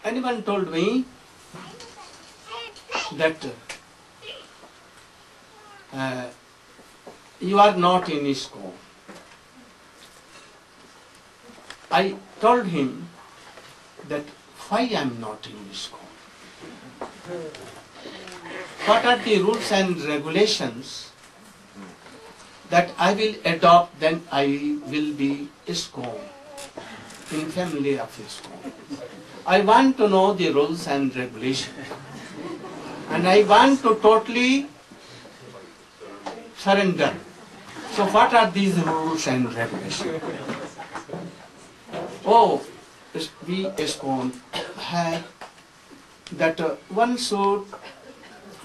anyone told me that you are not in ISKCON. I told him that why I am not in ISKCON. What are the rules and regulations that I will adopt, then I will be ISKCON, in family of ISKCON. I want to know the rules and regulations. And I want to totally surrender. So what are these rules and regulations? Oh, we ISKCON have that one should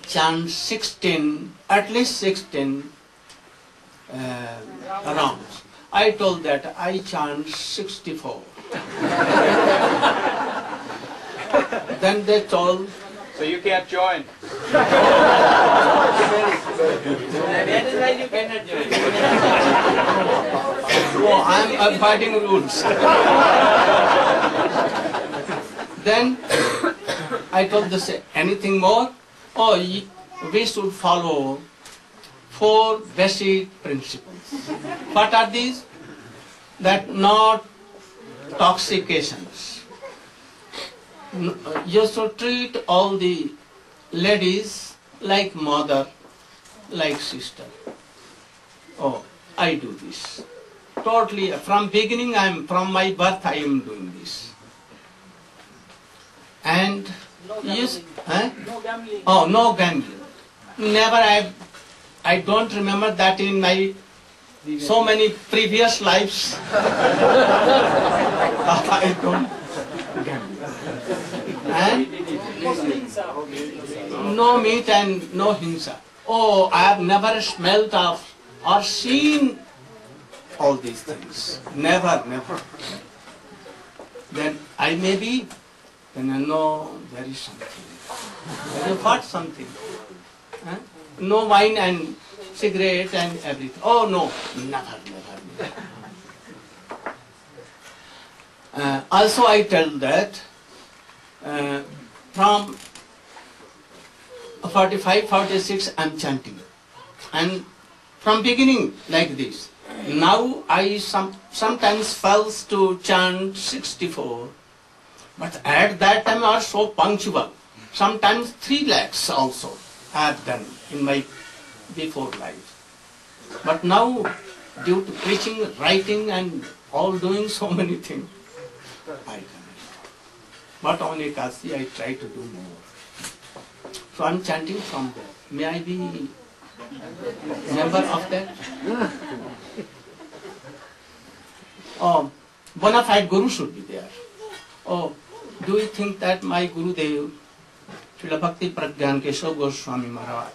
chant 16, at least 16 rounds. I told that I chant 64. Then they told, so you can't join. That is why you cannot join. oh, I am avoiding rules. Then I told this, anything more? Oh, we should follow 4 basic principles. What are these? That not toxications. You should treat all the ladies like mother, like sister. Oh, I do this. Totally, from beginning, from my birth, I am doing this. And No yes, gambling. No gambling. oh, no gambling. Never, I don't remember that in my so many previous lives. I don't gamble. And no meat and no hinsa. Oh, I have never smelled of or seen all these things. Never, never. Then I may be, then I know there is something. There is what something. Huh? No wine and cigarette and everything. Oh no, never, never, never. Also I tell that from 45, 46 I am chanting. And from beginning like this. Now I sometimes fails to chant 64. But at that time I was so punctual. Sometimes 3 lakhs also I have done in my before life. But now, due to preaching, writing and all doing so many things, I cannot. But on Ekadasi I try to do more. So I am chanting from there. May I be member of that? Oh, bona fide Guru should be there. Oh, do you think that my Gurudev, Srila Bhakti Pragyan Keshav Goswami Maharaj,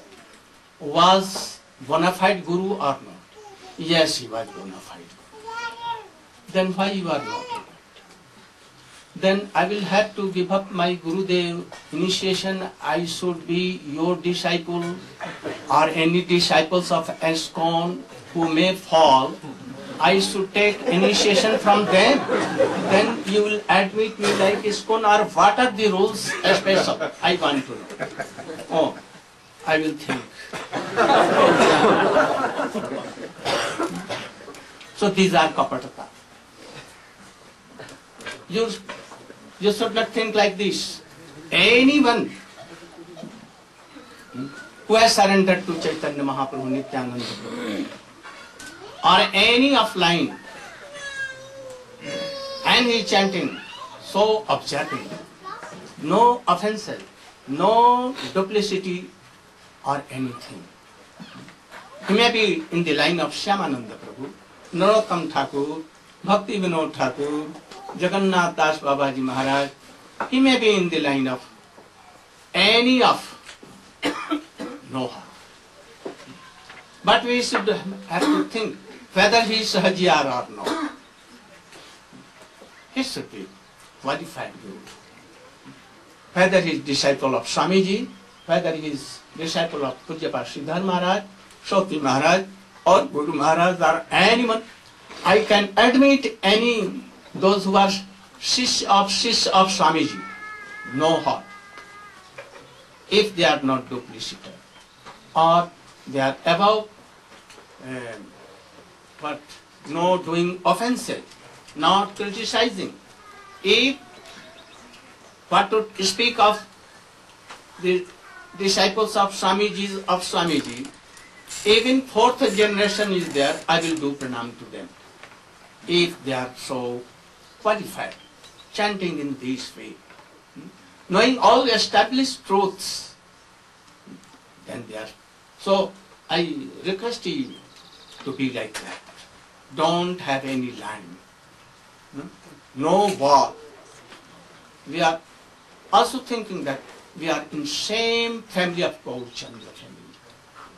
was bona fide Guru or not? Yes, he was bona fide Guru. Then why you are not? Then I will have to give up my Gurudev initiation. I should be your disciple or any disciples of ISKCON who may fall. I should take initiation from them. Then you will admit me like ISKCON, or what are the rules special? I want to know. Oh, I will think. So these are kapatata. You should not think like this. Anyone who has surrendered to Chaitanya Mahaprabhu, Nityananda Prabhu, or any offline, and he is chanting, so observing, no offenses, no duplicity or anything. He may be in the line of Shyamananda Prabhu, Narottam Thakur, Bhakti Vinod Thakur, Jagannath Das Babaji Maharaj. He may be in the line of any of no harm. But we should have to think whether he is Sahajiyar or not. He should be qualified Guru. Whether he is disciple of Swamiji, whether he is disciple of Pujyapad Sridhar Maharaj, Shoti Maharaj, or Guru Maharaj, or anyone, I can admit any, those who are Shish of Swamiji. no harm. If they are not duplicitous, or they are above no doing offensive, not criticizing. If what to speak of the disciples of Swamiji, even fourth generation is there, I will do pranam to them. If they are so qualified, chanting in this way, knowing all established truths, then they are. So I request you to be like that. Don't have any line, no wall. We are also thinking that we are in same family of Gaurachandra family,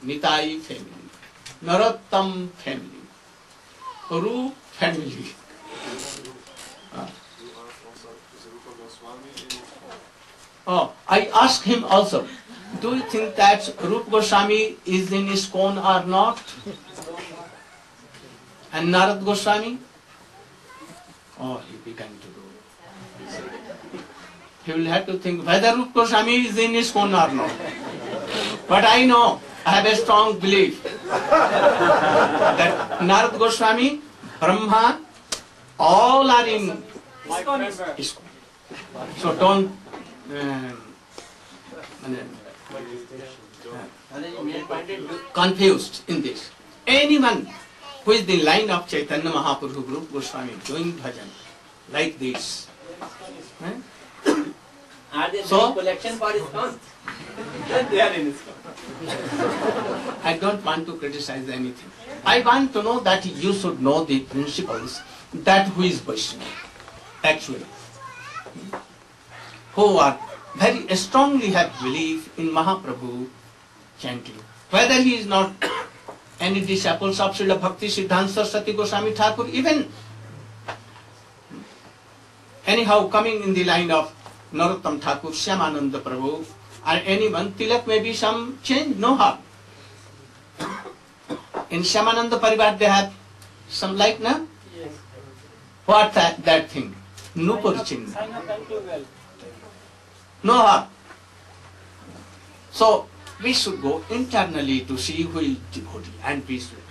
Nitai family, Narottam family, Rup family. I asked him also, do you think that Rupa Goswami is in ISKCON or not? And Narad Goswami? He began to do. He will have to think whether Rupa Goswami is in ISKCON or not. But I know, I have a strong belief that Narad Goswami, Brahma, all are in ISKCON. So don't confused in this. Anyone who is the line of Chaitanya Mahaprabhu, Rupa Goswami, doing bhajan like this. Are they So- doing collection for ISKCON? They are in ISKCON. I don't want to criticize anything. I want to know that you should know the principles that who is Vaishnava, actually. Who are very strongly have belief in Mahaprabhu chanting. Whether he is not any disciples of Srila Bhakti Siddhanta Saraswati Goswami Thakur, even anyhow coming in the line of Narottam Thakur, Shyamananda Prabhu, or anyone, Tilak may be some change, no harm. In Shyamananda Parivar they have some like, na? Yes. What that thing? Nupur Chinna. Sign up and do well. No harm. So we should go internally to see who is devotee and we should